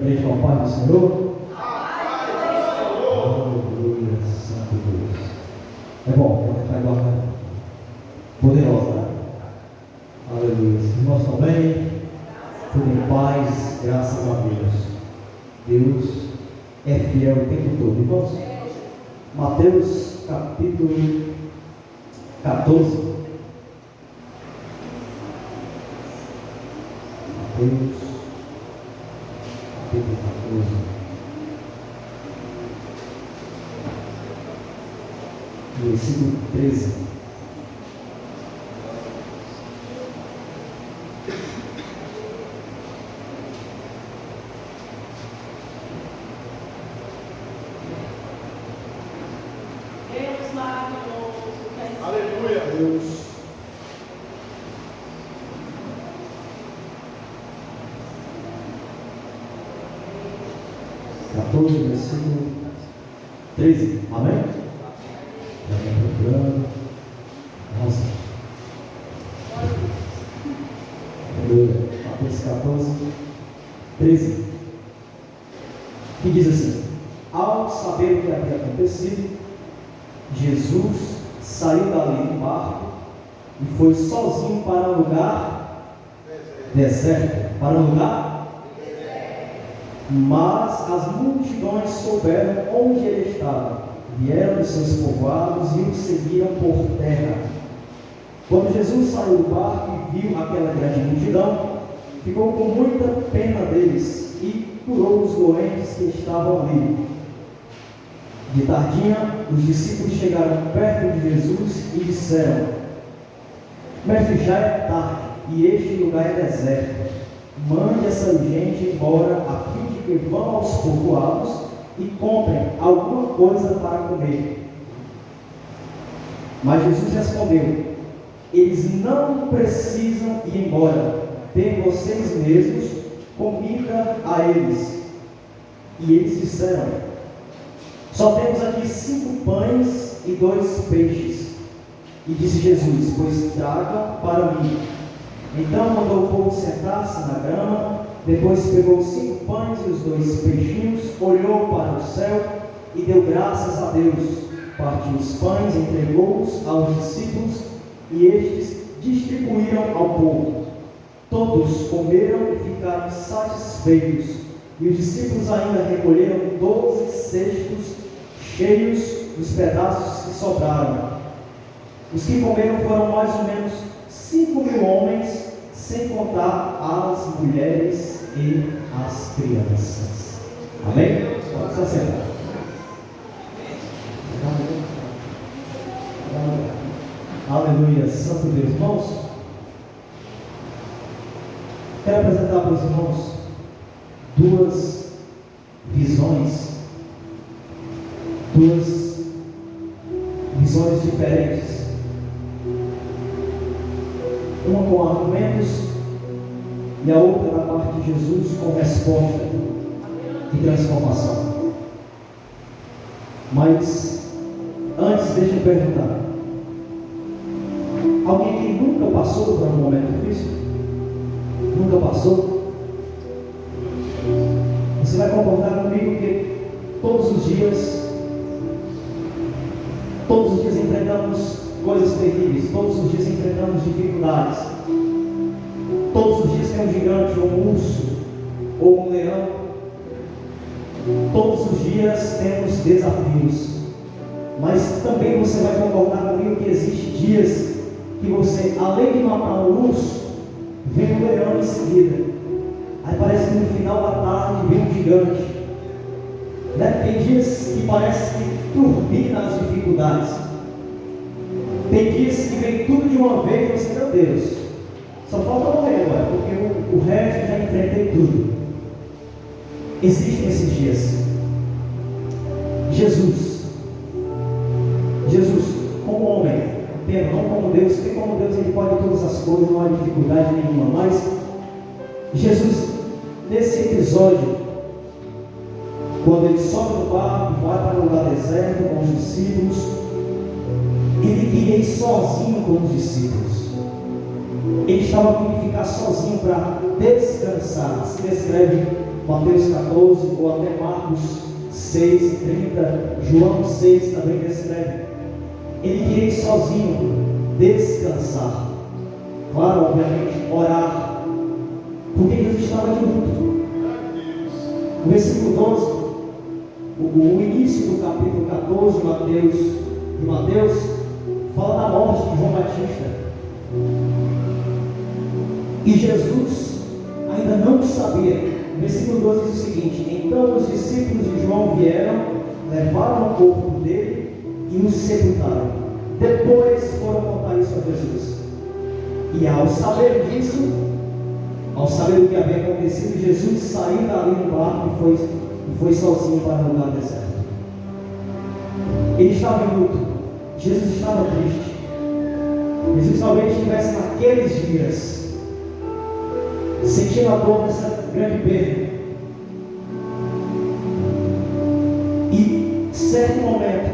Igreja com a paz do Senhor. Aleluia, Santo Deus. É bom, quando está guardado. Poderosa, né? Aleluia. Os irmãos estão bem? Tudo em paz, graças a Deus. Deus é fiel o tempo todo. Irmãos, Mateus capítulo 14. Mateus capítulo 14. Versículo 13. Deus maravilhoso. Aleluia. Deus. Versículo 13. Amém? Já está procurando. Nossa. Aleluia. Mateus 14, 13. Que diz assim: ao saber o que havia acontecido, Jesus saiu dali no barco e foi sozinho para um lugar deserto. Para um lugar. Mas as multidões souberam onde ele estava, vieram dos seus povoados e o seguiram por terra. Quando Jesus saiu do barco e viu aquela grande multidão, ficou com muita pena deles e curou os doentes que estavam ali. De tardinha, os discípulos chegaram perto de Jesus e disseram: Mestre, já é tarde e este lugar é deserto. Mande essa gente embora a fim de que vão aos povoados e comprem alguma coisa para comer. Mas Jesus respondeu: eles não precisam ir embora, deem vocês mesmos comida a eles. E eles disseram: só temos aqui 5 pães e 2 peixes. E disse Jesus: pois tragam para mim. Então mandou o povo sentar-se na grama, depois pegou os 5 pães e os 2 peixinhos, olhou para o céu e deu graças a Deus, partiu os pães, entregou-os aos discípulos e estes distribuíram ao povo. Todos comeram e ficaram satisfeitos, e os discípulos ainda recolheram 12 cestos cheios dos pedaços que sobraram. Os que comeram foram mais ou menos 5.000 homens, sem contar as mulheres e as crianças. Amém? Pode se assentar. Aleluia. Santo Deus. Irmãos, quero apresentar para os irmãos 2 visões diferentes. Uma com argumentos e a outra da parte de Jesus com resposta e transformação. Mas antes, deixa eu perguntar: alguém que nunca passou por um momento difícil? Nunca passou? Você vai concordar comigo que todos os dias enfrentamos coisas terríveis, todos os dias enfrentamos dificuldades, todos os dias tem um gigante, ou um urso, ou um leão, todos os dias temos desafios, mas também você vai concordar comigo que existem dias que você, além de matar um urso, vem um leão em seguida, aí parece que no final da tarde vem um gigante, né? Tem dias que parece que turbina as dificuldades. Tem dias que vem tudo de uma vez e você, meu Deus, só falta morrer agora, porque o resto já enfrentei tudo. Existem esses dias. Jesus, como homem, não como Deus, porque como Deus ele pode todas as coisas, não há dificuldade nenhuma, mas Jesus, nesse episódio, quando ele sobe no barco, vai para um lugar deserto com os discípulos, ele queria ir sozinho com os discípulos. Ele estava vindo ficar sozinho para descansar. Se descreve Mateus 14, ou até Marcos 6, 30, João 6 também descreve. Ele queria ir sozinho, descansar. Claro, obviamente, orar, porque Jesus estava de luto. No versículo 12, o início do capítulo 14 de Mateus, fala da morte de João Batista. E Jesus ainda não sabia. O versículo 12 diz o seguinte: então os discípulos de João vieram, levaram o corpo dele e o sepultaram. Depois foram contar isso a Jesus. E ao saber disso, ao saber o que havia acontecido, Jesus saiu dali do barco e foi sozinho para o lugar deserto. Ele estava em luto. Jesus estava triste. Jesus talvez estivesse naqueles dias sentindo a dor dessa grande perda. E certo momento,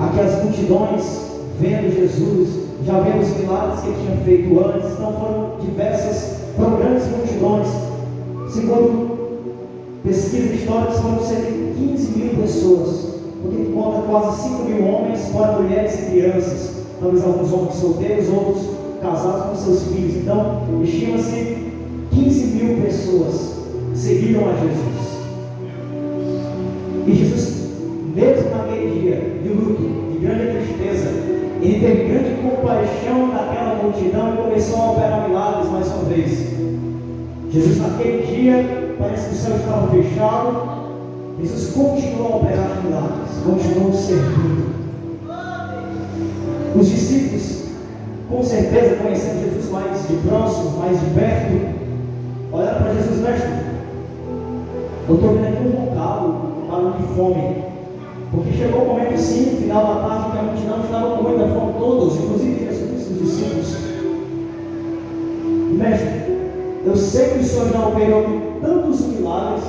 aquelas multidões vendo Jesus, já vendo os milagres que ele tinha feito antes, então foram grandes multidões. Segundo pesquisas históricas, foram cerca de 15 mil pessoas, porque conta quase 5 mil homens, fora mulheres e crianças, talvez alguns homens solteiros, outros casados com seus filhos. Então, estima-se 15 mil pessoas seguiram a Jesus. E Jesus, mesmo naquele dia de luto, de grande tristeza, ele teve grande compaixão daquela multidão e começou a operar milagres mais uma vez. Jesus, naquele dia, parece que o céu estava fechado. Jesus continuou a operar milagres, continuou servindo. Os discípulos, com certeza, conhecendo Jesus mais de próximo, mais de perto, olharam para Jesus: mestre, eu estou vendo aqui um bocado de fome. Porque chegou o momento, sim, no final da tarde, que a multidão estava com muita fome, todos, inclusive Jesus e os discípulos. Mestre, eu sei que o Senhor já operou tantos milagres,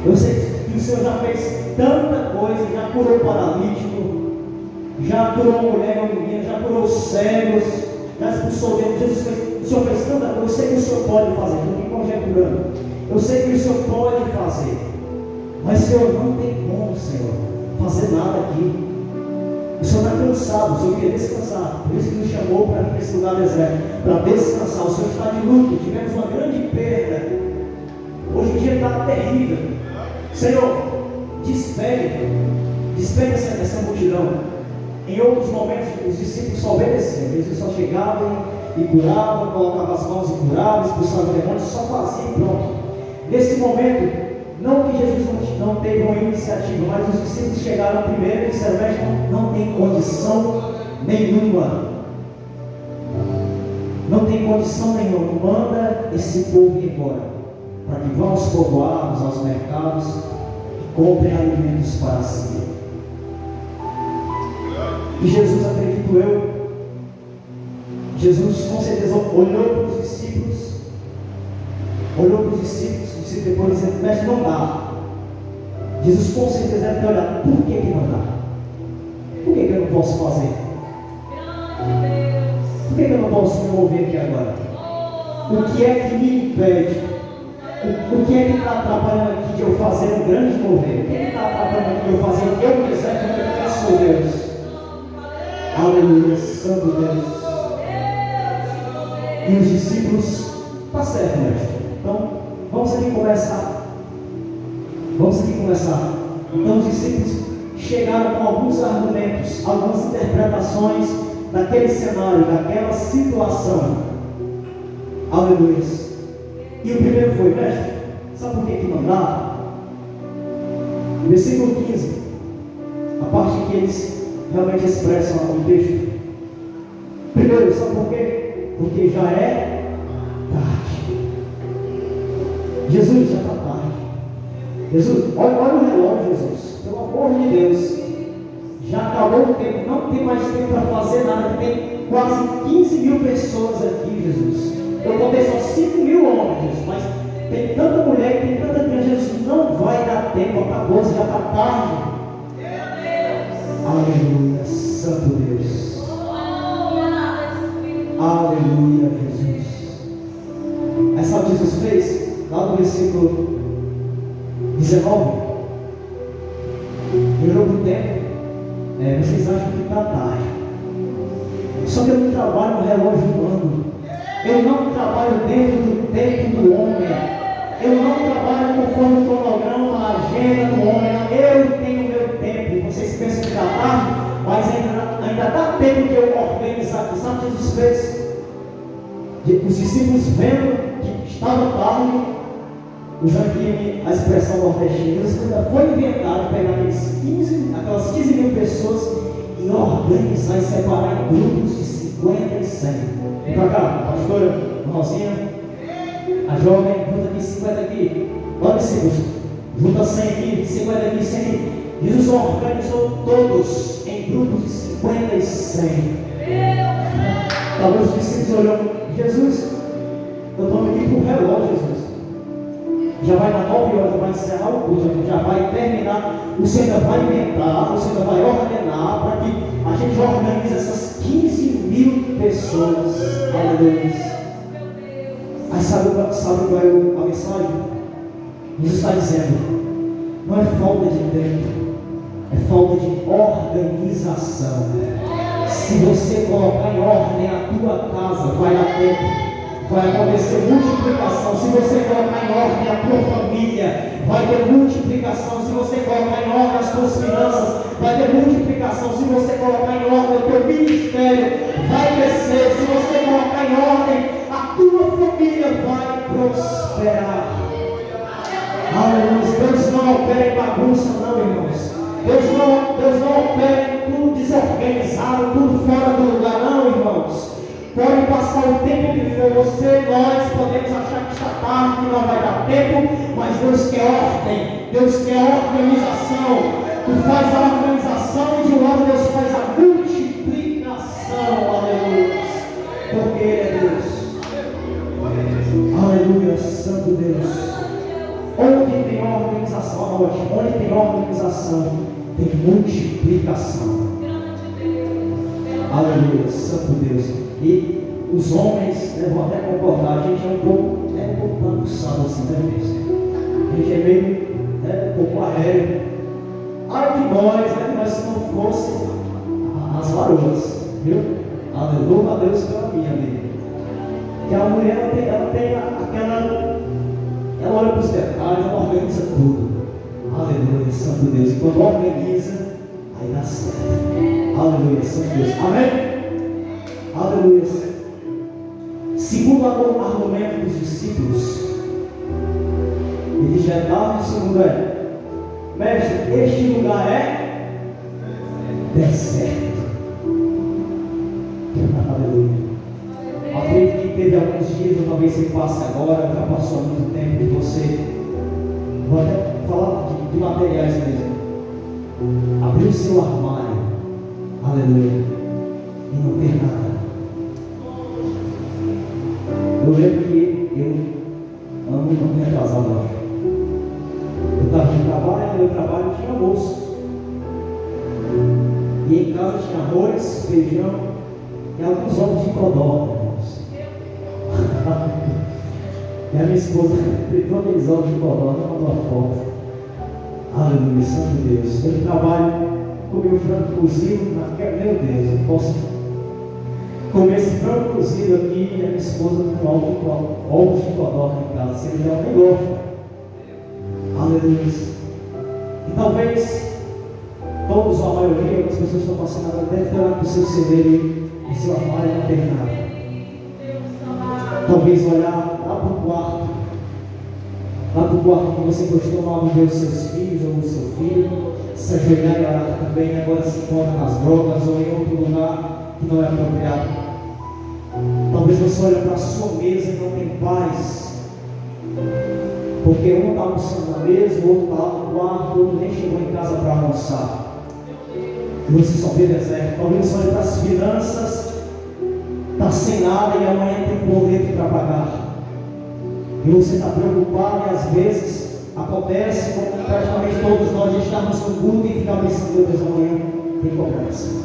eu sei que o Senhor já fez tanta coisa, já curou o paralítico, já curou uma mulher e uma menina, já curou os cegos, já expulsou o demônio. O Senhor fez tanta coisa, eu sei que o Senhor pode fazer, não estou conjecturando, eu sei que o Senhor pode fazer. Mas, Senhor, não tem como, Senhor, fazer nada aqui. O Senhor está cansado, o Senhor quer descansar. Por isso que nos chamou para vir para esse lugar deserto, para descansar. O Senhor está de luto, tivemos uma grande perda. Hoje em dia está terrível. Senhor, despede essa multidão. Em outros momentos, os discípulos só obedeciam. Eles só chegavam e curavam, colocavam as mãos e curavam, expulsavam demônios, só faziam e pronto. Nesse momento, não que Jesus não teve uma iniciativa, mas os discípulos chegaram primeiro e disseram: mestre, não tem condição nenhuma. Não tem condição nenhuma. Manda esse povo ir embora, para que vão aos povoados, aos mercados e comprem alimentos para si. E Jesus, acredito eu, Jesus com certeza olhou para os discípulos, depois dizendo: mestre, não dá. Jesus com certeza deve ter olhado: por que não dá? Por que eu não posso fazer? Por que eu não posso me mover aqui agora? O que é que me impede? O que é que está atrapalhando aqui de eu fazer um grande mover? O que é que está atrapalhando aqui de eu fazer o que eu quiser, como eu peço, Deus? Aleluia, Santo Deus. E os discípulos: está certo, mestre. Então, vamos aqui começar. Então, os discípulos chegaram com alguns argumentos, algumas interpretações daquele cenário, daquela situação. Aleluia. E o primeiro foi: mestre, sabe por que não dá? Versículo 15, a parte que eles realmente expressam o texto. Primeiro, sabe por quê? Porque já é tarde. Jesus, já está tarde. Jesus, olha o relógio, Jesus. Pelo amor de Deus. Já acabou o tempo. Não tem mais tempo para fazer nada. Tem quase 15 mil pessoas aqui, Jesus. Eu contei só 5 mil homens, Jesus. Mas tem tanta mulher, tem tanta criança. Jesus, não vai dar tempo. Acabou, já está tarde. Aleluia, Santo Deus. Aleluia, Jesus. Aí sabe o que Jesus fez? Na versículo 19. Em outro tempo, vocês acham que está tarde. Só que eu não trabalho no relógio humano. Eu não trabalho dentro do tempo do homem. Eu não trabalho conforme o cronograma, a agenda do homem. Eu tenho meu tempo. Vocês pensam que está tarde, mas ainda dá tempo de eu organizar. Sabe o que Jesus fez? Os discípulos vendo que estava tarde, usando aqui a expressão nordestina, foi inventado pegar aquelas 15 mil pessoas e organizar e separar em grupos de 50 e 100. Vem para cá, pastora, Rosinha, a jovem, junta aqui 50 aqui, olha esse junta 100 aqui, 50 aqui, 100 aqui. Jesus organizou todos em grupos de 50 e 100. Talvez os discípulos olhando, Jesus, eu estou aqui para o relógio, Jesus. Já vai dar 9 horas, vai encerrar o culto, já vai terminar. O Senhor ainda vai inventar, o Senhor vai ordenar para que a gente organize essas 15 mil pessoas. Aleluia. Aí sabe qual é a mensagem? Jesus está dizendo: não é falta de tempo, é falta de organização. Se você colocar em ordem a tua casa, vai dar tempo. Vai acontecer multiplicação. Se você colocar em ordem a tua família, vai ter multiplicação. Se você colocar em ordem as tuas finanças, vai ter multiplicação. Se você colocar em ordem o teu ministério, vai crescer. Se você colocar em ordem, a tua família vai prosperar. Aleluia. Deus não opera em bagunça, não, irmãos. Deus não opera em tudo desorganizado, tudo fora do lugar, não, irmãos. Pode passar o tempo que for, nós podemos achar que está tarde, que não vai dar tempo, mas Deus quer ordem, Deus quer organização. Tu faz a organização e de um lado Deus faz a multiplicação, aleluia, porque Ele é Deus. Aleluia, Santo Deus. Onde tem organização, onde tem organização, tem multiplicação. Aleluia, Santo Deus. E os homens, vão até concordar, a gente é um pouco bagunçado assim, né, irmãos? A gente é meio, um pouco aéreo. Ai de nós, se não fosse as varoas, viu? Aleluia, a Deus pela minha vida. Que a mulher, ela tem aquela, ela olha para os detalhes, ela organiza tudo. Aleluia, Santo Deus. E quando organiza, aí dá certo. Aleluia, Santo Deus. Amém? Aleluia. Segundo o argumento dos discípulos, eles já estavam, segundo mestre, este lugar é deserto. Aleluia. Acredito que teve alguns dias, ou talvez você passe agora, já passou muito tempo de você. Vou até falar de materiais mesmo. Abrir o seu armário, aleluia, e não tem nada. Eu lembro que eu amo não me atrasar lá. Eu estava no trabalho, meu trabalho tinha almoço. E em casa tinha arroz, feijão e alguns ovos de codorna. E a minha esposa pegou aqueles ovos de codorna e mandou a foto. Aleluia, Santo Deus. Eu trabalho, comi o frango cozido, meu Deus, eu posso comer esse frango cozido aqui e a minha esposa com ovos de codorna em casa. Se ele já nem gosta. Aleluia. E talvez todos, ou a maioria das pessoas que estão passando agora, deve ter olhado para o seu celeiro e seu armário não tem nada. Talvez olhar lá para o quarto. Lá para o quarto que você costumava ver os seus filhos ou o seu filho, se ajoelhar e orar também, agora se encontra nas drogas ou em outro lugar que não é apropriado. Talvez você olhe para a sua mesa e não tem paz, porque um está almoçando na mesa, o outro está lá no quarto, o outro nem chegou em casa para almoçar, e você só vê deserto. Talvez você olhe para as finanças, está sem nada e amanhã tem boleto para pagar. E você está preocupado e às vezes acontece como praticamente todos nós estarmos no culto e ficar pensando, meu Deus, amanhã tem cobrança.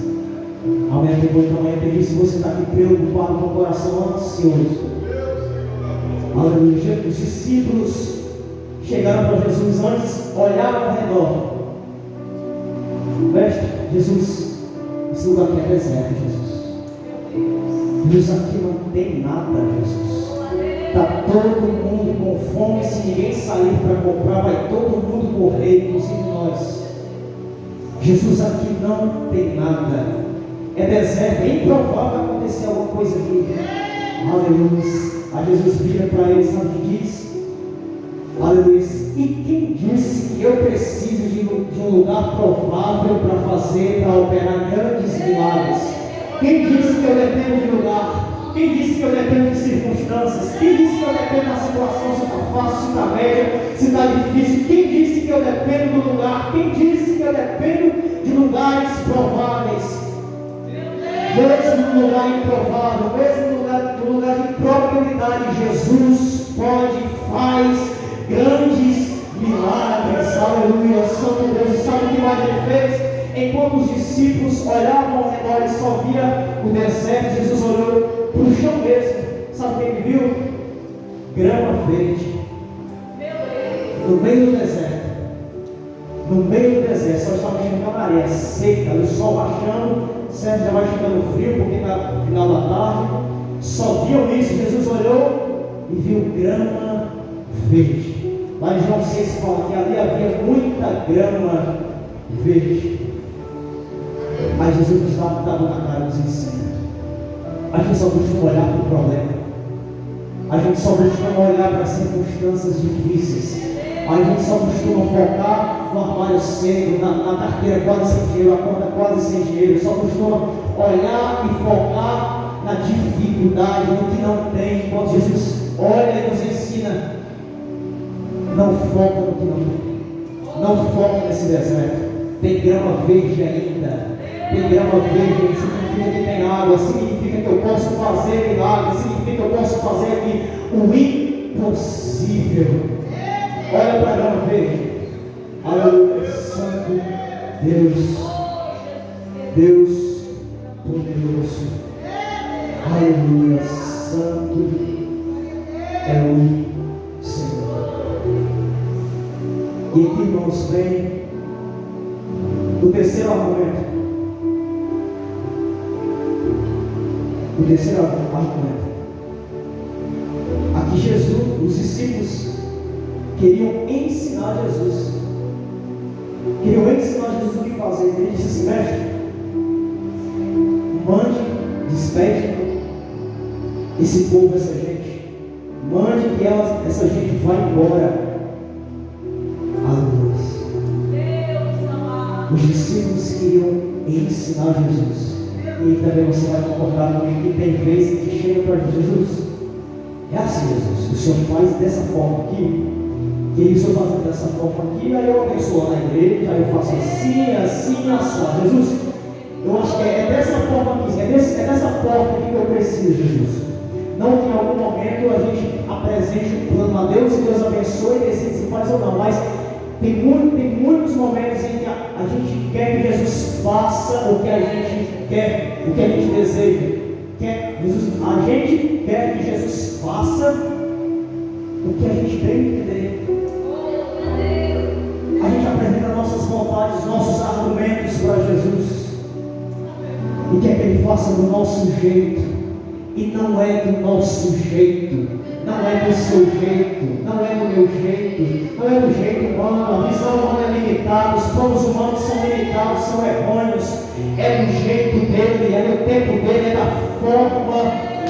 Amanhã tem muito, amanhã tem isso. Você está aqui preocupado com o coração ansioso. Aleluia. Os discípulos chegaram para Jesus antes, olharam ao redor. Mestre, Jesus, esse lugar aqui é deserto, Jesus. Jesus, aqui não tem nada, Jesus. Está todo mundo com fome. Se ninguém sair para comprar, vai todo mundo morrer, inclusive nós. Jesus, aqui não tem nada. É deserto, é improvável acontecer alguma coisa aqui. Aleluia. Aí Jesus vira para eles, sabe o que diz? Aleluia. E quem disse que eu preciso de um lugar provável para operar grandes milagres? Quem disse que eu dependo de lugar? Quem disse que eu dependo de circunstâncias? Quem disse que eu dependo da situação, se está fácil, se está média, se está difícil? Quem disse que eu dependo do lugar? Quem disse que eu dependo de lugares prováveis? Mesmo no lugar improvável, mesmo no lugar de probabilidade, Jesus faz grandes milagres. Aleluia, Santo Deus. E sabe o que mais ele fez? Enquanto os discípulos olhavam ao redor e só via o deserto, Jesus olhou para o chão mesmo. Sabe o que ele viu? Grama verde. No meio do deserto. No meio do deserto, só estava mexendo com a areia seca, o sol baixando. Certo, já vai chegando frio, porque está no final da tarde. Só viam isso. Jesus olhou e viu grama verde. Lá em João 6 fala que ali havia muita grama verde. Aí Jesus nos dá na cara, nos ensina. A gente só costuma olhar para o problema. A gente só costuma olhar para as circunstâncias difíceis. A gente só costuma focar no armário seco, na carteira quase sem dinheiro, a conta quase sem dinheiro. Só costuma olhar e focar na dificuldade, no que não tem. Enquanto Jesus olha e nos ensina, não foca no que não tem. Não foca nesse deserto. Tem grama verde ainda. Tem grama verde, significa que tem água, significa que eu posso fazer milagre, significa que eu posso fazer aqui o impossível. Olha para a grama verde. Aleluia, Santo Deus. Deus poderoso. Aleluia, Santo é o Senhor. E aqui, irmãos, vem o terceiro argumento. O terceiro argumento. Aqui Jesus, os discípulos queriam ensinar Jesus. Queriam ensinar Jesus o que fazer. Ele disse assim: mestre, mande, despede esse povo, essa gente. Mande que essa gente vá embora. Aleluia. Os discípulos queriam ensinar Jesus. E também você vai concordar comigo que tem vezes que chega para Jesus. É assim, Jesus, o Senhor faz dessa forma aqui. E aí o Senhor faz dessa forma aqui, aí eu abençoo na igreja, aí eu faço assim, assim. Jesus, eu acho que é dessa forma aqui, é dessa porta aqui que eu preciso, Jesus. Não que em algum momento a gente apresente o plano a Deus e Deus abençoe e decide se faz ou não, mas tem muitos momentos em que a gente quer que Jesus faça o que a gente quer, o que a gente deseja. A gente quer que Jesus faça o que a gente tem que entender. A gente apresenta nossas vontades, nossos argumentos para Jesus e quer que Ele faça do nosso jeito. E não é do nosso jeito, não é do seu jeito, não é do meu jeito, não é do jeito humano. A visão humana é limitada, os planos humanos são limitados, são errôneos. É do jeito dele, é no tempo dele, é da forma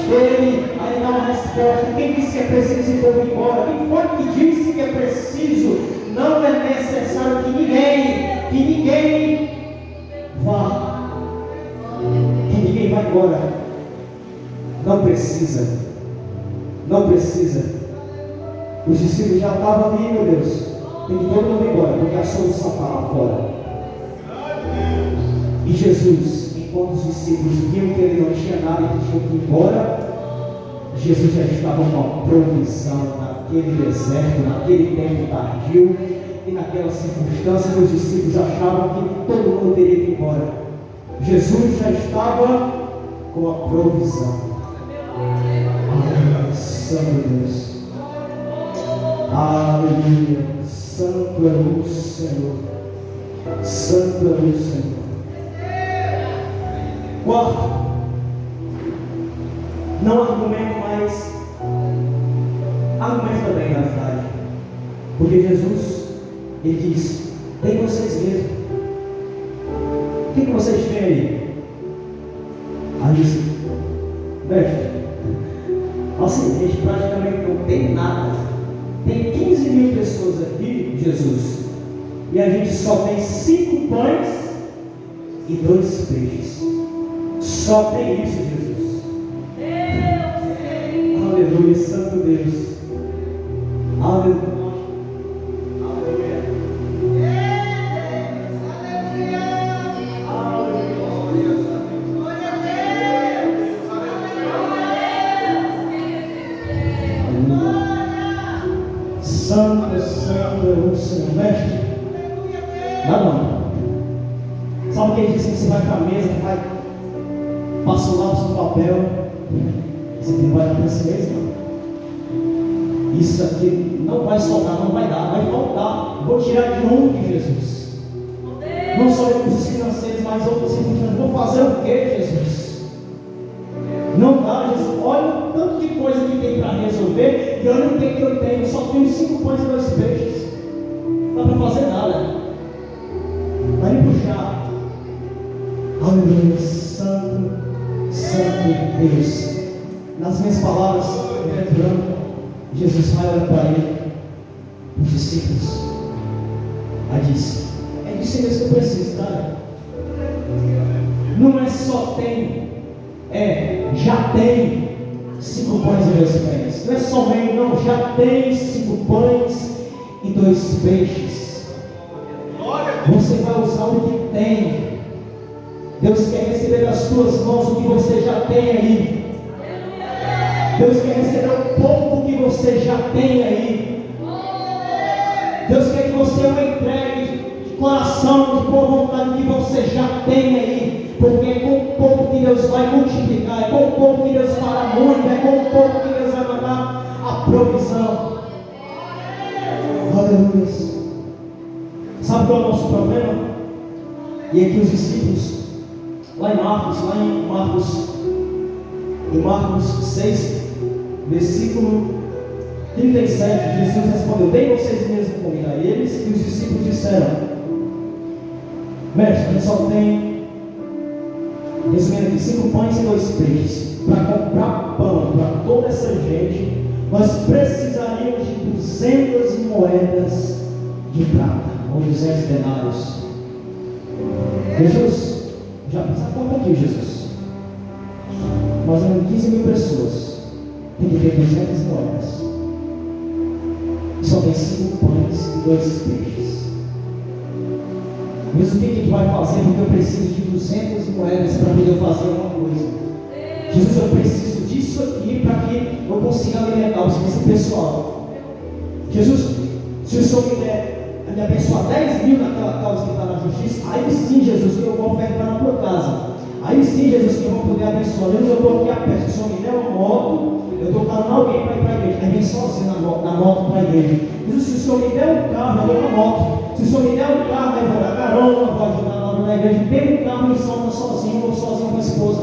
dele. Aí ele dá uma resposta. Quem disse que é preciso ir todo embora? Quem foi que disse que é preciso? Não é necessário que ninguém vá. Que ninguém vá embora. Não precisa. Os discípulos já estavam ali, meu Deus. Tem que todo mundo ir embora, porque a solução está lá fora. E Jesus, enquanto os discípulos viam que ele não tinha nada e que tinha que ir embora, Jesus já estava com uma provisão naquele deserto, naquele tempo tardio e naquela circunstância que os discípulos achavam que todo mundo teria que ir embora. Jesus já estava com a provisão. Santo Deus. Aleluia. Santo é o Senhor. Santo é o Senhor. Quarto, não argumento mais. Argumento também, na verdade. Porque Jesus, ele diz: tem vocês mesmos. O que vocês têm aí? Aí disse: mestre, assim, a gente praticamente não tem nada. Tem 15 mil pessoas aqui, Jesus, e a gente só tem 5 pães e 2 peixes. Só tem isso, Jesus. Aleluia, Santo Deus. Aleluia. Santo, Santo é o Senhor. Mestre, não. Sabe o que ele disse? Você vai para a mesa, vai, passa o lápis no papel. Você não vai dar para esse mês, não. Isso aqui não vai sobrar, não vai dar, vai faltar. Vou tirar de onde, Jesus? Não só recursos financeiros, mas outros circunstâncias. Vou fazer o que, Jesus? Não dá, Jesus. Olha o tanto de coisa que tem para resolver. E olha o que eu tenho. Só tenho 5 pães e 2 peixes. Não dá para fazer nada. Vai me puxar. Aleluia. Santo, Santo Deus. Nas minhas palavras, Jesus vai olhar para ele, os discípulos. Aí disse: é disso mesmo que eu preciso, tá? Não é só tem, já tem 5 pães e 2 peixes. Não é somente, não, já tem 5 pães e 2 peixes. Você vai usar o que tem. Deus quer receber das tuas mãos o que você já tem aí. Deus quer receber o pouco que você já tem aí. Deus quer que você o entregue de coração, de boa vontade, que você já tem aí. Porque é com o pouco que Deus vai multiplicar, é com o pouco que Deus fará muito, é com o pouco que Deus vai mandar a provisão. Aleluia. Sabe qual é o nosso problema? E aqui os discípulos, lá em Marcos 6, versículo 37, Jesus respondeu: deem vocês mesmos comida a eles. E os discípulos disseram: mestre, a gente só tem, resumindo aqui, 5 pães e 2 peixes. Para comprar pão para toda essa gente, nós precisaríamos de 200 moedas de prata, ou 200 denários. Jesus, já fez a conta aqui, Jesus. Nós temos 15 mil pessoas, tem que ter 200 moedas. E só tem 5 pães e 2 peixes. Mas o que a gente vai fazer? Porque eu preciso de 200 moedas para poder fazer alguma coisa. Jesus, eu preciso disso aqui para que eu consiga alimentar esse pessoal. Jesus, se o Senhor me abençoar 10 mil naquela causa que está na justiça, aí sim, Jesus, que eu vou ofertar na tua casa. Aí sim, Jesus, que eu vou poder abençoar. Jesus, eu estou aqui a pé. Se o Senhor me der uma moto, eu estou dando alguém para ir para a igreja. Aí vem sozinho na moto para a igreja. Jesus, se o Senhor me der um carro, eu dou uma moto. Se o Senhor me der um carro, eu vou dar carona, eu vou ajudar lá na igreja. Tem um carro em Salta sozinho, ou sozinho com a esposa.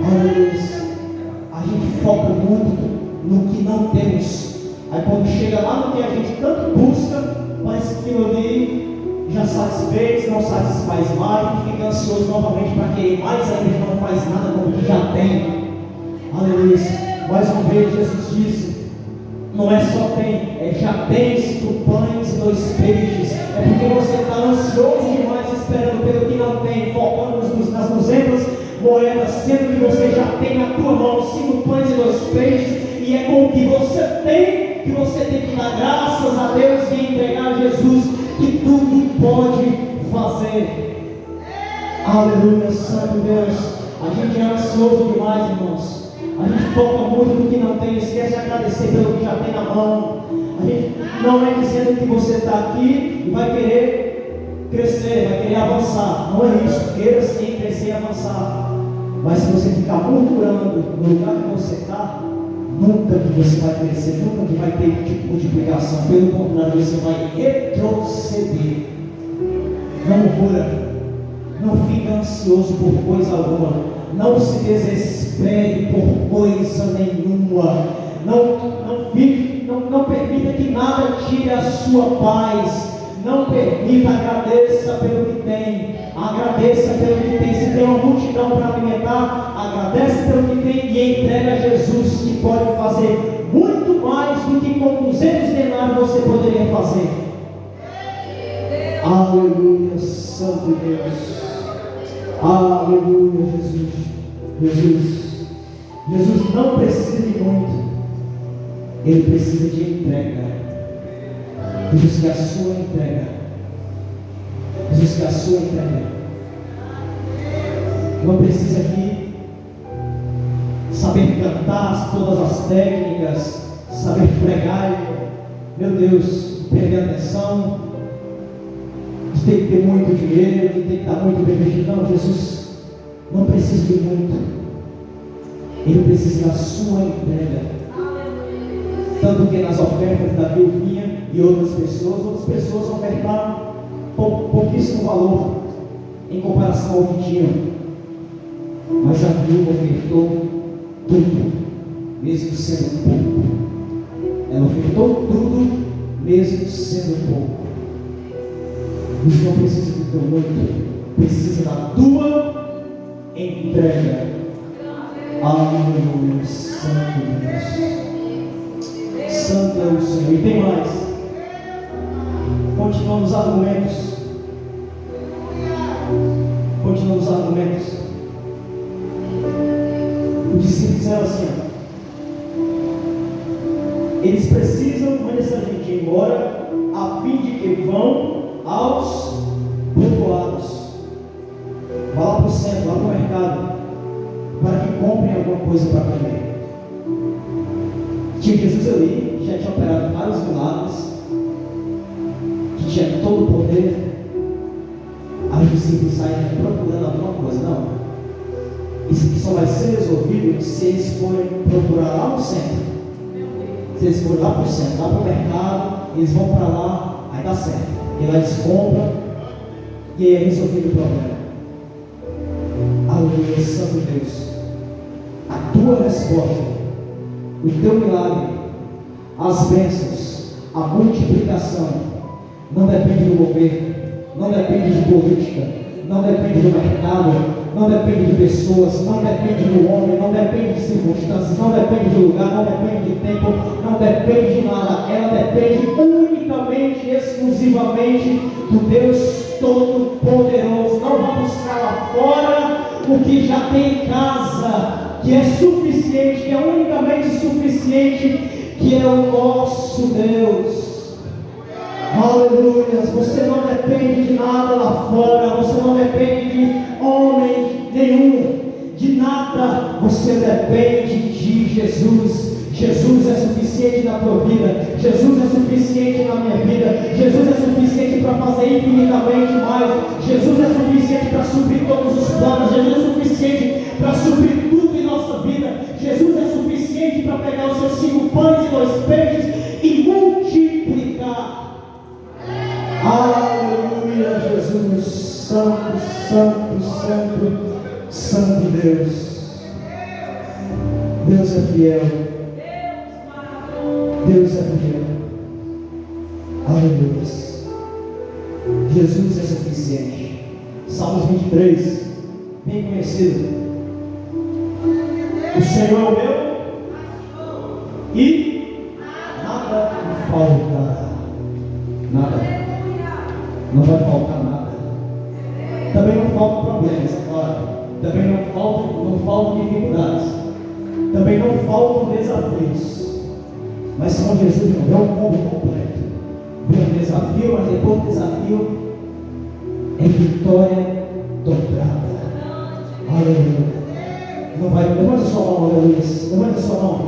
Aleluia. A gente foca muito no que não temos. Aí quando chega lá no que a gente tanto busca, parece que aquilo ali já satisfeito, não satisfaz mais, e fica ansioso novamente para querer mais ainda, não faz nada com o que já tem. Aleluia. Mais uma vez Jesus disse: não é só tem, já tem 5 pães e 2 peixes. É porque você está ansioso demais esperando pelo que não tem, focando nas 200 moedas, sendo que você já tem na tua mão 5 pães e 2 peixes, e é com o que você tem que você tem que dar graças a Deus e entregar a Jesus, que tudo pode fazer. Aleluia, Santo Deus. A gente é ansioso demais, irmãos. A gente foca muito no que não tem, esquece de agradecer pelo que já tem na mão. A gente não é dizendo que você está aqui e vai querer crescer, vai querer avançar. Não é isso. Queira sim crescer e avançar. Mas se você ficar murmurando no lugar que você está, nunca que você vai crescer, nunca que vai ter tipo de multiplicação. Pelo contrário, você vai retroceder. Não murmura, não fica ansioso por coisa alguma, não se desespere por coisa nenhuma, não permita que nada tire a sua paz. Não permita, agradeça pelo que tem. Agradeça pelo que tem. Se tem uma multidão para alimentar, agradece pelo que tem e entrega a Jesus, que pode fazer muito mais do que com 200 denários você poderia fazer. Aleluia, Santo Deus. Aleluia, Jesus não precisa de muito, Ele precisa de entrega. Jesus quer a sua entrega. Jesus quer a sua entrega. Não precisa aqui saber cantar todas as técnicas, saber pregar. Meu Deus, prender atenção. Você tem que ter muito dinheiro, tem que estar muito bem vestido. Não, Jesus não precisa de muito. Ele precisa da sua entrega. Tanto que nas ofertas da viúvinha e outras pessoas ofertaram pouquíssimo valor em comparação ao que tinham. Mas a viúva ofertou tudo, mesmo sendo pouco. Ela ofertou tudo, mesmo sendo pouco. Deus não precisa do teu muito, precisa da tua entrega. Aleluia, Santo Deus. Santo é o Senhor. E tem mais. Continuando os argumentos. Os discípulos disseram assim: eles precisam mandar essa gente ir embora, a fim de que vão aos povoados. Vá lá para o centro, lá para o mercado, para que comprem alguma coisa para comer. Tinha Jesus ali, já tinha operado vários milagres, que tinha todo o poder. Aí os discípulos saem procurando alguma coisa. Não, isso aqui só vai ser resolvido se eles forem procurar lá no centro. Se eles forem lá para o centro, lá para o mercado, eles vão para lá, aí dá certo. E lá eles compram, e aí é resolvido o problema. Aleluia, Santo Deus. A tua resposta, o teu milagre, as bênçãos, a multiplicação, não depende do governo, não depende de política, não depende do mercado, não depende de pessoas, não depende do homem, não depende de circunstâncias, não depende de lugar, não depende de tempo, não depende de nada. Ela depende unicamente, exclusivamente do Deus Todo-Poderoso. Não vá buscar lá fora o que já tem em casa, que é suficiente, que é unicamente suficiente, que é o nosso Deus. Aleluia. Você não depende de nada lá fora, você não depende de homem nenhum, de nada. Você depende de Jesus. Jesus é suficiente na tua vida, Jesus é suficiente na minha vida, Jesus é suficiente para fazer infinitamente mais, Jesus é suficiente para suprir todos os planos, Jesus é suficiente para suprir tudo em nossa vida, Jesus é suficiente para pegar os seus 5 pães e 2 peixes e multiplicar. Aleluia, Jesus. Santo, Santo, Santo, Santo Deus. Deus é fiel. Deus é fiel. Aleluia. Jesus é suficiente. Salmos 23, bem conhecido. O Senhor é o meu e nada me faltará. Nada. Não vai faltar nada. Também não faltam problemas, é claro. Também não faltam dificuldades. Também não faltam desafios. Mas com Jesus não é um combo completo. Vem um desafio, mas depois do desafio é vitória dobrada. Aleluia. Não vai, levanta a sua mão, aleluia. Levanta a sua mão.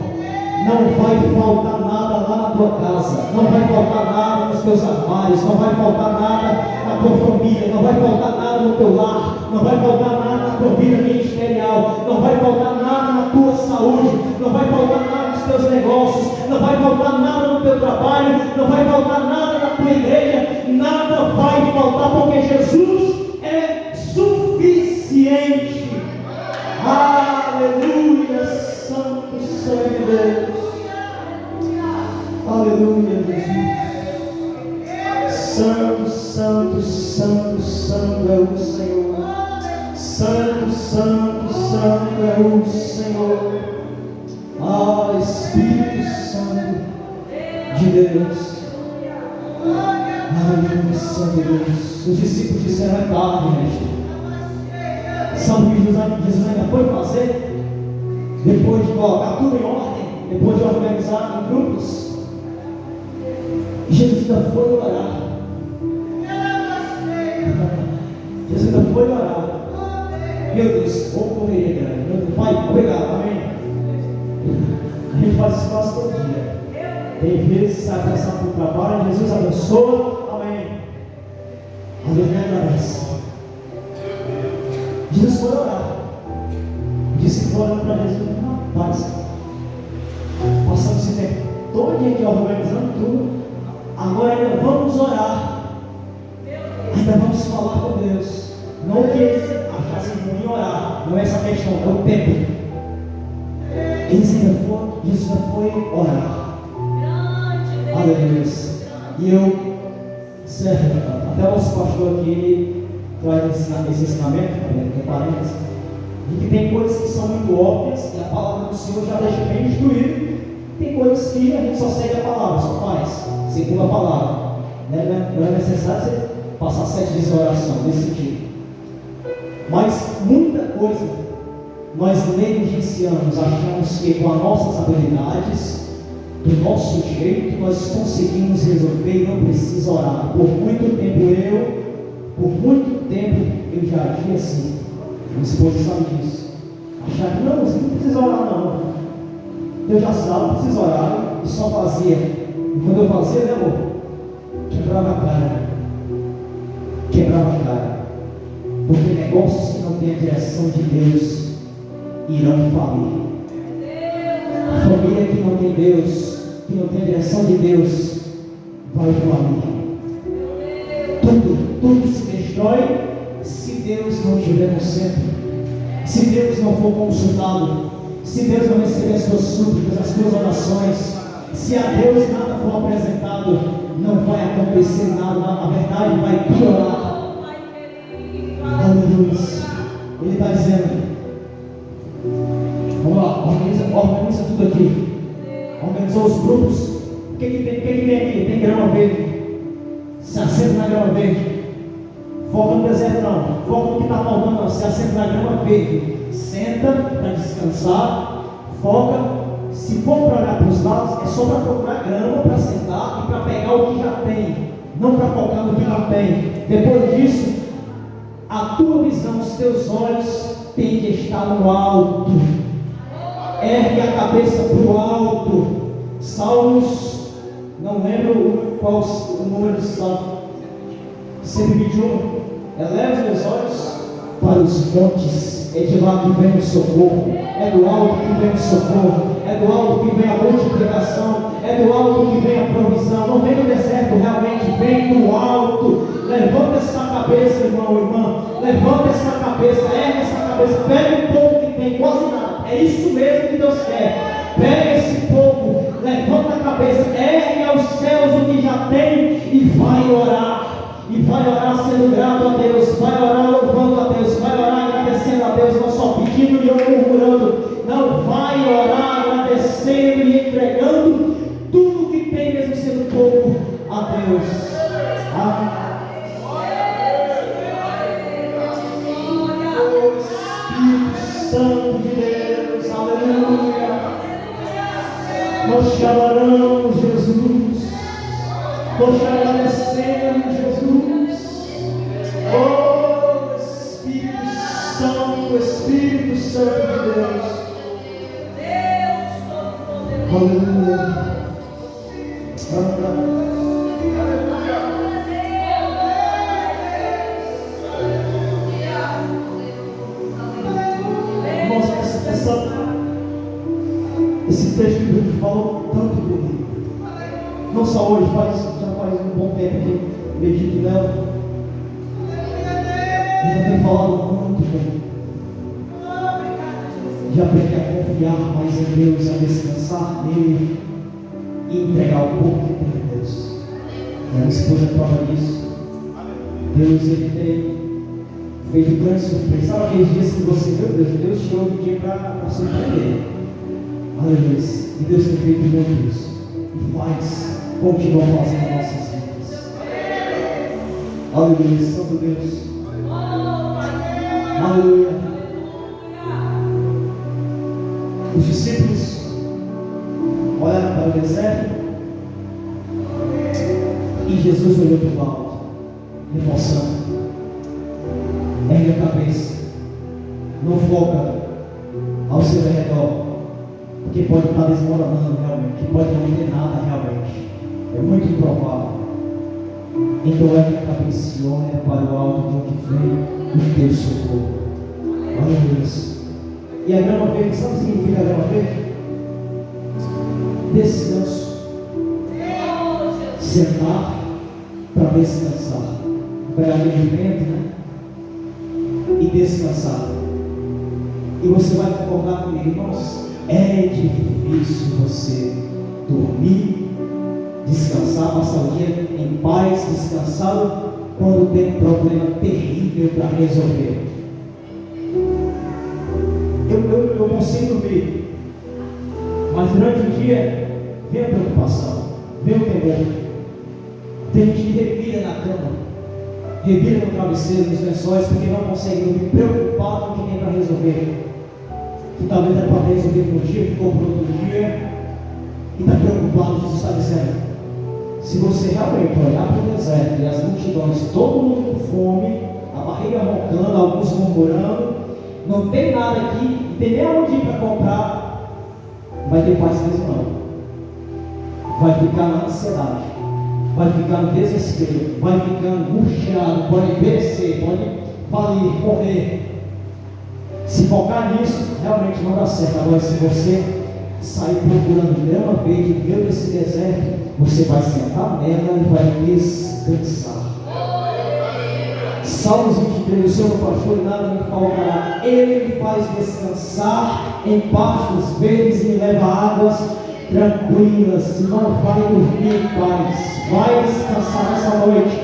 Não vai faltar nada lá na tua casa, não vai faltar nada nos teus armários, não vai faltar nada na tua família, não vai faltar nada no teu lar, não vai faltar nada na tua vida ministerial, não vai faltar nada na tua saúde, não vai faltar nada nos teus negócios, não vai faltar nada no teu trabalho, não vai faltar nada na tua igreja, nada vai faltar, porque Jesus é suficiente. Aleluia, Santo Senhor Deus. Aleluia, Jesus. Santo, santo, santo, santo é o Senhor. Santo, santo, santo é o Senhor. Espírito Santo de Deus. Aleluia, Santo Deus. Os discípulos disseram: é tarde, mestre. Sabe o que Jesus ainda foi fazer? Depois de colocar tudo em ordem, depois de organizar em grupos, Jesus ainda foi orar. Jesus ainda foi orar. Meu Deus, vou correr, cara. Meu Deus, Pai, obrigado, amém. A gente faz isso quase todo dia. Tem vezes que sai passar por trabalho, Jesus abençoa, amém. A Deus me agradece. Jesus foi orar. Disse que foi olhando para Jesus: rapaz, passamos esse tempo todo aqui organizando tudo, agora ainda vamos orar, ainda vamos falar com Deus. Não que eles achassem ruim orar, não é essa questão, é o tempo. Jesus ainda foi orar. Aleluia. E eu, certo, até o nosso pastor aqui traz esse ensinamento, de que tem coisas que são muito óbvias e a palavra do Senhor já deixa bem instruído. Tem coisas que a gente só segue a palavra, só faz segundo a palavra. Não é necessário você passar 7 dias de oração nesse sentido. Mas muita coisa nós negligenciamos, achamos que com as nossas habilidades, do nosso jeito, nós conseguimos resolver e não precisa orar. Por muito tempo eu já agia assim. Minha esposa sabe disso. Achar que não, você não precisa orar não. Eu já sabe, não precisa orar, e só fazia. E quando eu fazia, né, amor? Quebrava a cara. Porque negócios que não têm a direção de Deus irão falir. A família que não tem Deus, que não tem a direção de Deus, vai falir. Tudo se destrói se Deus não estiver no centro, se Deus não for consultado, se Deus não receber as tuas súplicas, as tuas orações, se a Deus nada for apresentado, não vai acontecer nada, a verdade vai piorar. Aleluia. Ele está dizendo: vamos lá, organiza tudo aqui. Organizou os grupos. O que tem aqui? Tem grama verde. Se assenta na grama verde. Foca no deserto não. Foca no que está faltando não. Se assenta na grama verde. Senta para descansar. Foca. Se for para olhar para os lados, é só para procurar grama, para sentar e para pegar o que já tem. Não para focar no que não tem. Depois disso, a tua visão, os teus olhos têm que estar no alto. Ergue a cabeça para o alto. Salmos, não lembro qual o número de Salmo, 121. Eleva os meus olhos para os montes, é de lá que vem o socorro, é do alto que vem o socorro, é do alto que vem a multiplicação, é do alto que vem a provisão. Não vem do deserto, realmente vem do alto. Levanta essa cabeça, irmão, irmã, levanta essa cabeça, ergue essa cabeça, pega um pouco que tem, quase nada. É isso mesmo que Deus quer. Pega esse pouco, levanta a cabeça, ergue aos céus o que já tem e vai orar. E vai orar sendo grato a Deus, vai orar louvando a Deus, vai orar agradecendo a Deus, não só pedindo e murmurando. Não, vai orar agradecendo e entregando tudo que tem, mesmo sendo pouco, a Deus. Amém. Santo de Deus, aleluia. Nós te adoramos, Jesus. Nós te agradecemos, Jesus. Oh, Espírito Santo de Deus. Aleluia. hoje, já faz um bom tempo que medito nela. Eu tenho falado muito bem. Já aprendi a confiar mais em Deus, a descansar nele e entregar o pouco que tem a Deus. Minha esposa é prova disso. Deus, ele tem feito grandes surpresas. Sabe aqueles dias que você viu Deus tirou um dia para surpreender. Aleluia. E Deus tem feito muito isso. E faz, continua fazendo nossas vidas. Aleluia. Santo Deus. Aleluia. Os discípulos olharam para o deserto e Jesus olhou para o alto, reforçando. Ergue a cabeça, não foca ao seu redor, porque pode estar desmoronando realmente, pode não ter nada realmente, é muito improvável. Então ergue a cabeça e olha para o alto de onde vem o teu socorro. Aleluia. E a grama verde, sabe o que significa a grama verde? Descanso. Sentar para descansar. Para alimento, né? E descansar. E você vai concordar comigo, irmãos? É difícil você dormir, descansar, passar o dia em paz, descansado, quando tem um problema terrível para resolver. Eu consigo dormir, mas durante o dia vem a preocupação, vem o temor. Tem gente que revira na cama, revira no travesseiro, nos lençóis, porque não consegue dormir, preocupado com o que tem para resolver. Que talvez era para resolver no dia, ficou para outro dia, e está preocupado. Jesus está dizendo: se você realmente olhar para o deserto e as multidões, todo mundo com fome, a barriga roncando, alguns murmurando, não tem nada aqui, não tem nem onde ir para comprar, vai ter paz mesmo não. Vai ficar na ansiedade, vai ficar no desespero, vai ficar angustiado, pode perecer, pode falir, morrer. Se focar nisso, realmente não dá certo. Agora, se você sair procurando grama verde no meio desse deserto, você vai sentar nela e vai descansar. Salmos 23, o Senhor pastor e nada me faltará. Ele me faz descansar em pastos verdes e me leva a águas tranquilas. Não vai dormir em paz, vai descansar nessa noite.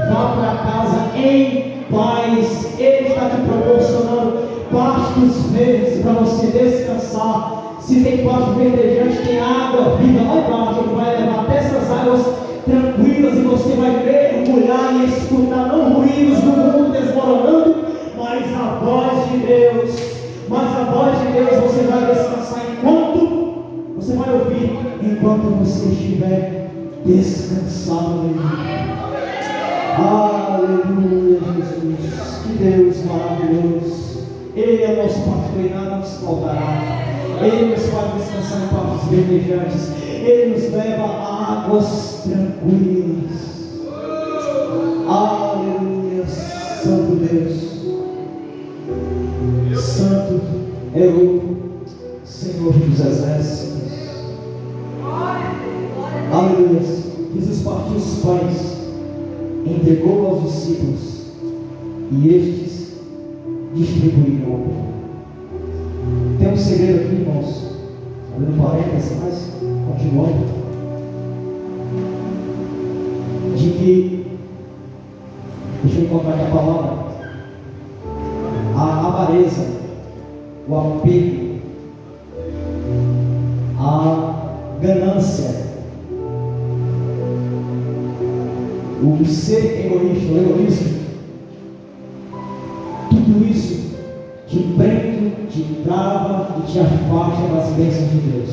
Vá para casa em paz. Ele está te proporcionando pastos verdes para você descansar. Se tem pasto verdejante, tem água viva lá embaixo. Ele vai levar até essas águas tranquilas e você vai mergulhar e escutar não ruídos do mundo desmoronando, mas a voz de Deus. Mas a voz de Deus você vai descansar enquanto você vai ouvir, enquanto você estiver descansado nele. Aleluia, Jesus. Que Deus maravilhoso. Ele é nosso pastor e nada nos faltará. Ele nos faz descansar em pastos verdejantes. Ele nos leva a águas tranquilas. Aleluia, Santo Deus. Santo é o Senhor dos exércitos. Aleluia. Jesus partiu os pães, entregou aos discípulos e estes distribuíram ao povo. Tem um segredo aqui, irmãos, abrindo parênteses, mas continuando, de que, deixa eu encontrar aqui a palavra, a avareza, o apego, a ganância, o ser egoísta, o egoísmo, tudo isso te prende, te trava e te afasta das bênçãos de Deus.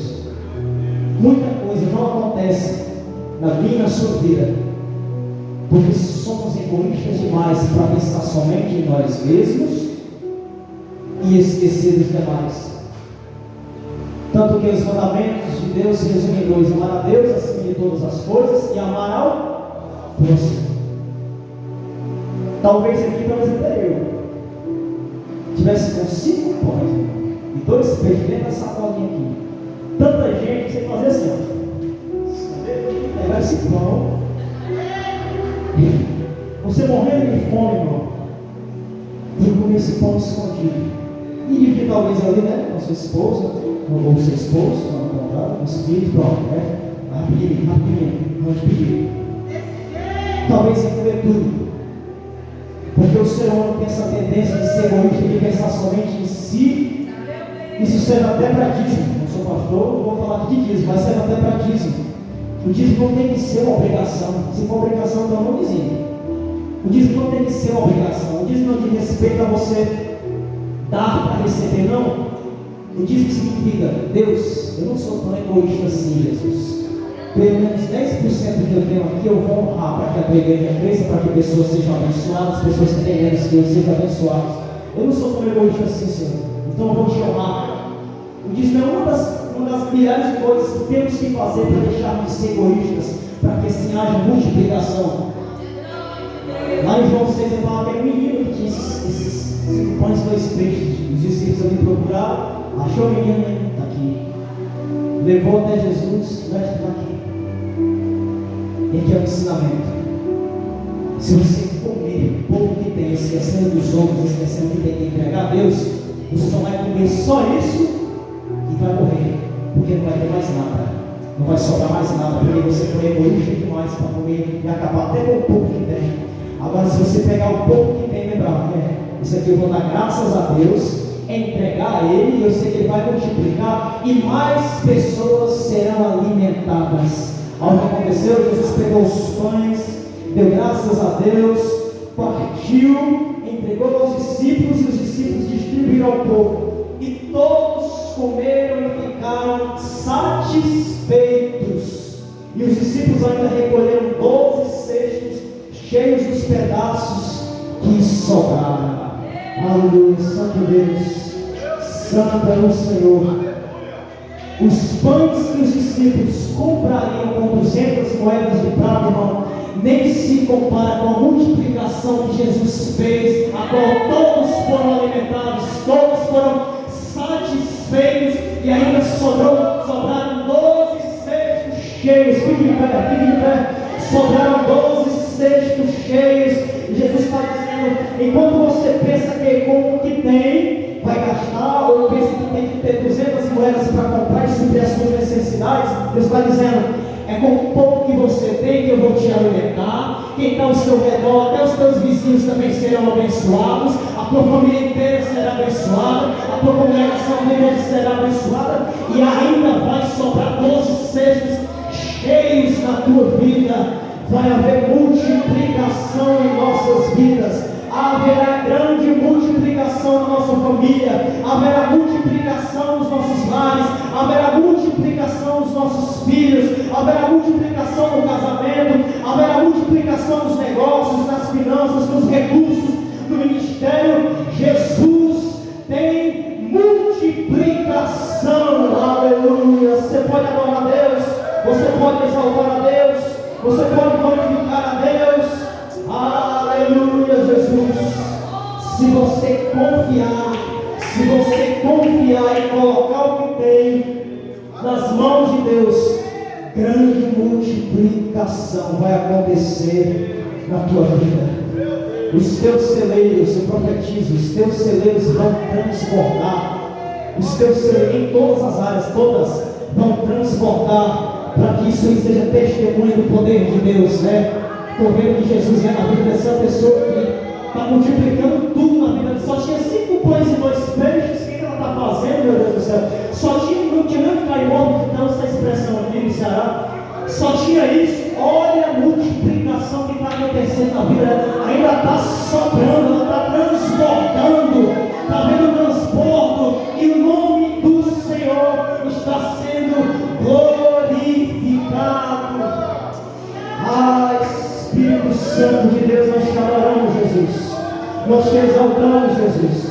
Muita coisa não acontece na minha e na sua vida porque somos egoístas demais para pensar somente em nós mesmos e esquecer dos demais. Tanto que os mandamentos de Deus se resumem em dois: amar a Deus acima de todas as coisas e amar ao próximo. Talvez aqui, por exemplo, eu tivesse com 5 pães e 2 peixes dentro dessa sacolinha aqui. Tanta gente, você fazer assim, ó. pegar esse pão. Você morrendo de fome, irmão. E comer esse pão escondido. E dividir talvez ali, né? Com sua esposa, ou seu esposo, não encontrar, os filhos, pronto, né? Rapidinho, vamos pedir. Talvez em comer tudo. Porque o ser humano tem essa tendência de ser egoísta, de pensar somente em si. Isso serve até para dízimo. Não sou pastor, não vou falar de dízimo, mas serve até para dízimo. O dízimo não tem que ser uma obrigação. Se for obrigação, então não dizime. O dízimo não tem que ser uma obrigação. O dízimo não diz respeito a você dar para receber, não. O dízimo significa: Deus, eu não sou tão egoísta assim, Jesus. Pelo menos 10% que eu tenho aqui eu vou honrar para que a tua igreja cresça, para que pessoas sejam abençoadas, pessoas que têm menos que eu sejam abençoadas. Eu não sou tão egoísta assim, Senhor. Então eu vou te honrar. O dízimo é uma das milhares de coisas que temos que fazer para deixarmos de ser egoístas, para que assim haja multiplicação. Lá em João 6 ele fala que era um menino que tinha esses 5 pães e 2 peixes. Os discípulos ali procuraram, achou o menino, está aqui. Levou até Jesus, vai estar aqui. E aqui é o ensinamento. Se você comer o pouco que tem, esquecendo dos outros, esquecendo que tem que entregar a Deus, você só vai comer só isso e vai morrer, porque não vai ter mais nada. Não vai sobrar mais nada, porque você foi egoísta demais para comer e acabar até com o pouco que tem. Agora, se você pegar o pouco que tem, lembrar, né? Isso aqui eu vou dar graças a Deus, entregar a Ele, e eu sei que Ele vai multiplicar, e mais pessoas serão alimentadas. Algo que aconteceu, Jesus pegou os pães, deu graças a Deus, partiu, entregou aos discípulos, e os discípulos distribuíram ao povo, e todos comeram e ficaram satisfeitos. E os discípulos ainda recolheram 12 cestos cheios dos pedaços que sobraram. Aleluia, Santo Deus, Santo é o Senhor. Os pães que os discípulos comprariam com 200 moedas de prata, irmão, nem se compara com a multiplicação que Jesus fez, a qual todos foram alimentados, todos foram satisfeitos, e ainda sobraram 12 cestos cheios. Fique de pé, sobraram 12 cestos cheios. E Jesus está dizendo: enquanto você pensa que com o que tem vai gastar, ou pensa que tem que ter 200 moedas para comprar e suprir as suas necessidades, Deus está dizendo: é com o pouco que você tem que eu vou te alimentar. Quem está ao seu redor, até os teus vizinhos também serão abençoados, a tua família inteira será abençoada, a tua congregação inteira será abençoada, e ainda vai sobrar 12 cestos cheios na tua vida. Vai haver multiplicação em nossas vidas, haverá grande multiplicação na nossa família, haverá multiplicação nos nossos lares, haverá multiplicação nos nossos filhos, haverá multiplicação no casamento, haverá multiplicação nos negócios, nas finanças, nos recursos, no ministério. Jesus tem multiplicação. Aleluia. Você pode adorar a Deus, você pode exaltar a Deus, você pode glorificar a Deus. Aleluia, Jesus. Se você confiar e colocar o que tem nas mãos de Deus, grande multiplicação vai acontecer na tua vida. Os teus celeiros, eu profetizo, os teus celeiros vão transbordar. Os teus celeiros em todas as áreas, todas vão transbordar, para que isso aí seja testemunho do poder de Deus, né? Estou vendo que Jesus é na vida dessa pessoa que está multiplicando tudo na vida. Só tinha 5 pães e 2 peixes. O que ela está fazendo, meu Deus do céu? Não tinha nem caimão, então essa expressão aqui no Ceará. Só tinha isso. Olha a multiplicação que está acontecendo na vida. Ainda está sobrando, ela está transbordando. Está vendo o transbordo, e o nome do Senhor está sendo glorificado. Espírito Santo de Deus, nós te adoramos, Jesus. Nós te exaltamos, Jesus.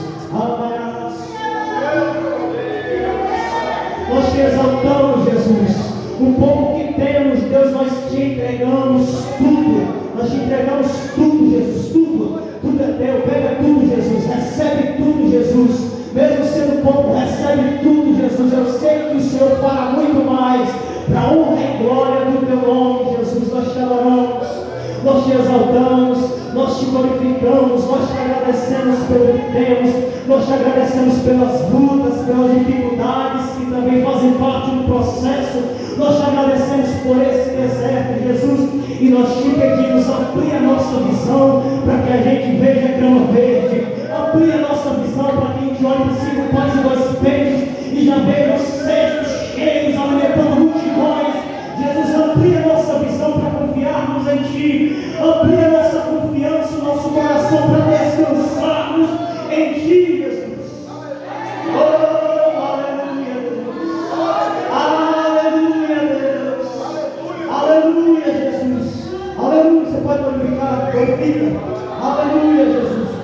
Nós te exaltamos, Jesus. O pouco que temos, Deus, nós te entregamos tudo. Nós te entregamos tudo, Jesus. Tudo é teu. Pega tudo, Jesus. Recebe tudo, Jesus. Mesmo sendo pouco, recebe tudo, Jesus. Eu sei que o Senhor fará muito mais, para a honra e glória do teu nome, Jesus. nós te exaltamos, nós te glorificamos, nós te agradecemos pelo que temos, nós te agradecemos pelas lutas, pelas dificuldades que também fazem parte do processo, nós te agradecemos por esse deserto, Jesus, e nós te pedimos, amplia a nossa visão, para que a gente veja a grama verde, amplia a nossa visão, para que a gente olhe para 5 pães e 2 peixes, e já veja os cestos cheios, alimentando multidões. Jesus, amplia a nossa visão para confiarmos em Ti, amplia a nossa confiança, o nosso coração para descansarmos em Ti, Jesus. Oh, aleluia, Deus. Aleluia, Deus. Aleluia, Jesus. Aleluia, você pode glorificar, glorifica. Aleluia, Jesus.